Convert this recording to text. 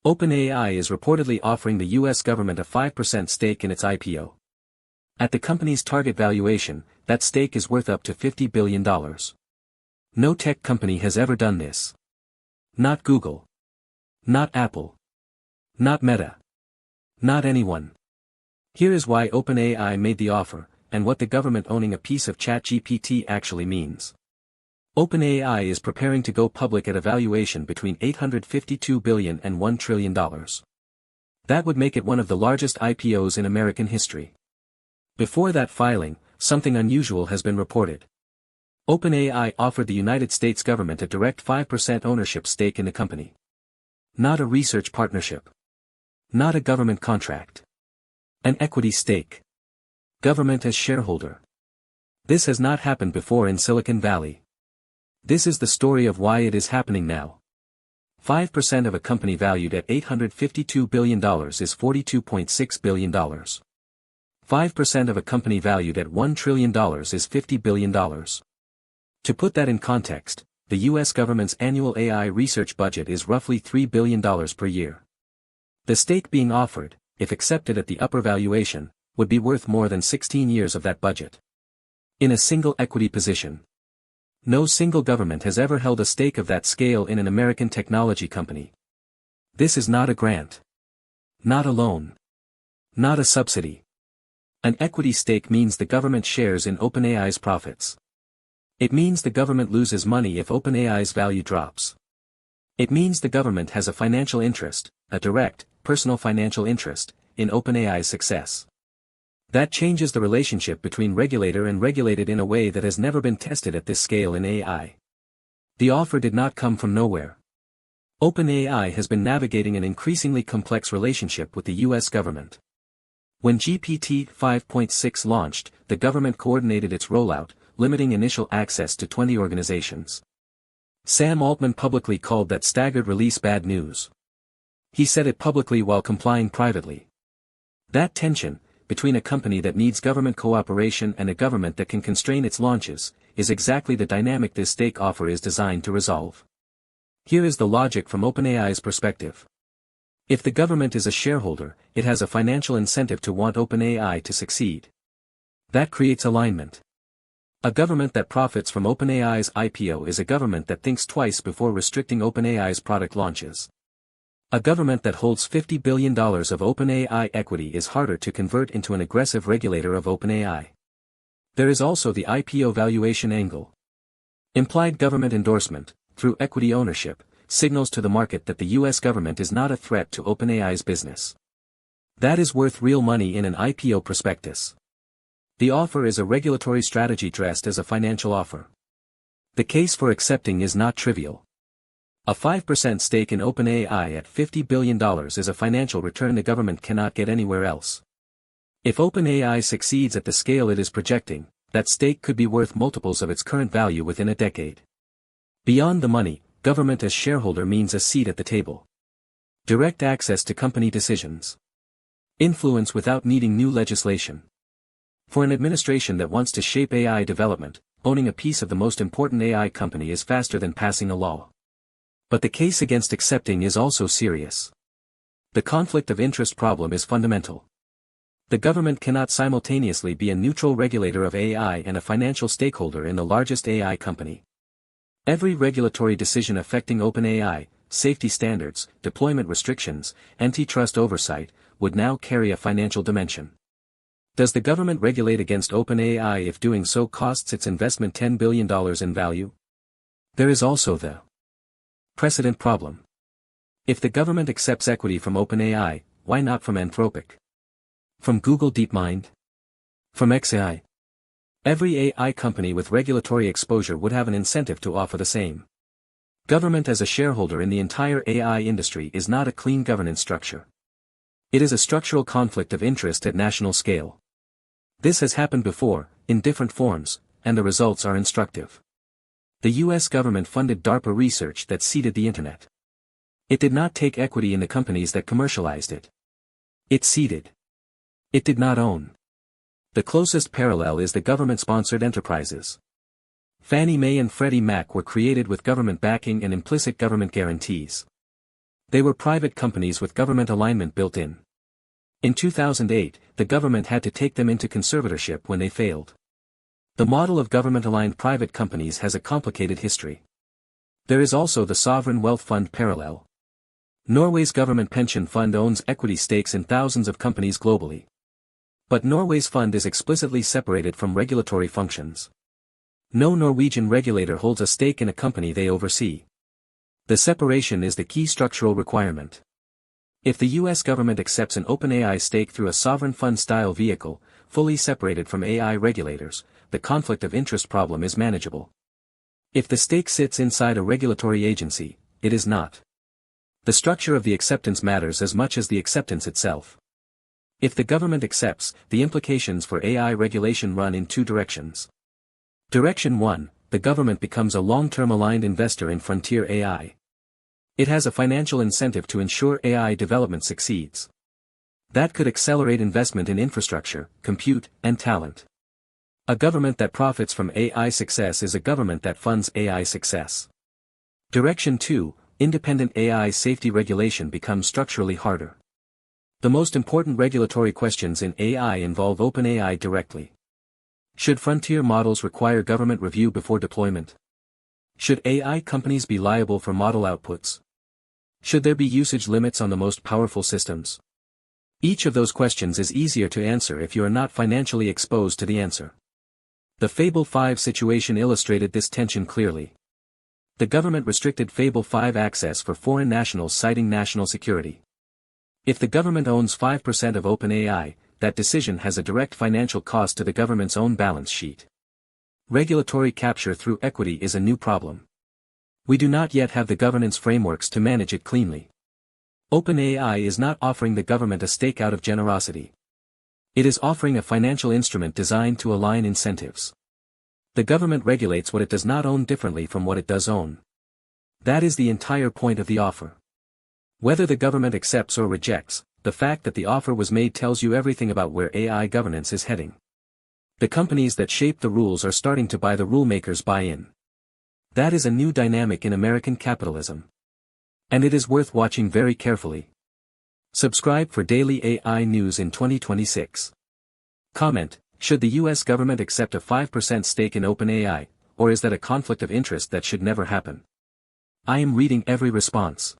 OpenAI is reportedly offering the U.S. government a 5% stake in its IPO. At the company's target valuation, that stake is worth up to $50 billion. No tech company has ever done this. Not Google. Not Apple. Not Meta. Not anyone. Here is why OpenAI made the offer, and what the government owning a piece of ChatGPT actually means. OpenAI is preparing to go public at a valuation between $852 billion and $1 trillion. That would make it one of the largest IPOs in American history. Before that filing, something unusual has been reported. OpenAI offered the United States government a direct 5% ownership stake in the company. Not a research partnership. Not a government contract. An equity stake. Government as shareholder. This has not happened before in Silicon Valley. This is the story of why it is happening now. 5% of a company valued at $852 billion is $42.6 billion. 5% of a company valued at $1 trillion is $50 billion. To put that in context, the U.S. government's annual AI research budget is roughly $3 billion per year. The stake being offered, if accepted at the upper valuation, would be worth more than 16 years of that budget. In a single equity position. No single government has ever held a stake of that scale in an American technology company. This is not a grant. Not a loan. Not a subsidy. An equity stake means the government shares in OpenAI's profits. It means the government loses money if OpenAI's value drops. It means the government has a financial interest, a direct, personal financial interest, in OpenAI's success. That changes the relationship between regulator and regulated in a way that has never been tested at this scale in AI. The offer did not come from nowhere. OpenAI has been navigating an increasingly complex relationship with the US government. When GPT 5.6 launched, the government coordinated its rollout, limiting initial access to 20 organizations. Sam Altman publicly called that staggered release bad news. He said it publicly while complying privately. That tension, between a company that needs government cooperation and a government that can constrain its launches, is exactly the dynamic this stake offer is designed to resolve. Here is the logic from OpenAI's perspective. If the government is a shareholder, it has a financial incentive to want OpenAI to succeed. That creates alignment. A government that profits from OpenAI's IPO is a government that thinks twice before restricting OpenAI's product launches. A government that holds $50 billion of OpenAI equity is harder to convert into an aggressive regulator of OpenAI. There is also the IPO valuation angle. Implied government endorsement, through equity ownership, signals to the market that the US government is not a threat to OpenAI's business. That is worth real money in an IPO prospectus. The offer is a regulatory strategy dressed as a financial offer. The case for accepting is not trivial. A 5% stake in OpenAI at $50 billion is a financial return the government cannot get anywhere else. If OpenAI succeeds at the scale it is projecting, that stake could be worth multiples of its current value within a decade. Beyond the money, government as shareholder means a seat at the table. Direct access to company decisions. Influence without needing new legislation. For an administration that wants to shape AI development, owning a piece of the most important AI company is faster than passing a law. But the case against accepting is also serious. The conflict of interest problem is fundamental. The government cannot simultaneously be a neutral regulator of AI and a financial stakeholder in the largest AI company. Every regulatory decision affecting OpenAI, safety standards, deployment restrictions, antitrust oversight, would now carry a financial dimension. Does the government regulate against OpenAI if doing so costs its investment $10 billion in value? There is also the precedent problem. If the government accepts equity from OpenAI, why not from Anthropic? From Google DeepMind? From xAI? Every AI company with regulatory exposure would have an incentive to offer the same. Government as a shareholder in the entire AI industry is not a clean governance structure. It is a structural conflict of interest at national scale. This has happened before, in different forms, and the results are instructive. The US government funded DARPA research that seeded the internet. It did not take equity in the companies that commercialized it. It seeded. It did not own. The closest parallel is the government-sponsored enterprises. Fannie Mae and Freddie Mac were created with government backing and implicit government guarantees. They were private companies with government alignment built in. In 2008, the government had to take them into conservatorship when they failed. The model of government-aligned private companies has a complicated history. There is also the sovereign wealth fund parallel. Norway's government pension fund owns equity stakes in thousands of companies globally. But Norway's fund is explicitly separated from regulatory functions. No Norwegian regulator holds a stake in a company they oversee. The separation is the key structural requirement. If the US government accepts an OpenAI stake through a sovereign fund-style vehicle, fully separated from AI regulators, the conflict of interest problem is manageable. If the stake sits inside a regulatory agency, it is not. The structure of the acceptance matters as much as the acceptance itself. If the government accepts, the implications for AI regulation run in two directions. Direction 1, the government becomes a long-term aligned investor in frontier AI. It has a financial incentive to ensure AI development succeeds. That could accelerate investment in infrastructure, compute, and talent. A government that profits from AI success is a government that funds AI success. Direction 2, independent AI safety regulation becomes structurally harder. The most important regulatory questions in AI involve OpenAI directly. Should frontier models require government review before deployment? Should AI companies be liable for model outputs? Should there be usage limits on the most powerful systems? Each of those questions is easier to answer if you are not financially exposed to the answer. The Fable 5 situation illustrated this tension clearly. The government restricted Fable 5 access for foreign nationals citing national security. If the government owns 5% of OpenAI, that decision has a direct financial cost to the government's own balance sheet. Regulatory capture through equity is a new problem. We do not yet have the governance frameworks to manage it cleanly. OpenAI is not offering the government a stake out of generosity. It is offering a financial instrument designed to align incentives. The government regulates what it does not own differently from what it does own. That is the entire point of the offer. Whether the government accepts or rejects, the fact that the offer was made tells you everything about where AI governance is heading. The companies that shape the rules are starting to buy the rulemakers' buy-in. That is a new dynamic in American capitalism. And it is worth watching very carefully. Subscribe for daily AI news in 2026. Comment, should the US government accept a 5% stake in OpenAI, or is that a conflict of interest that should never happen? I am reading every response.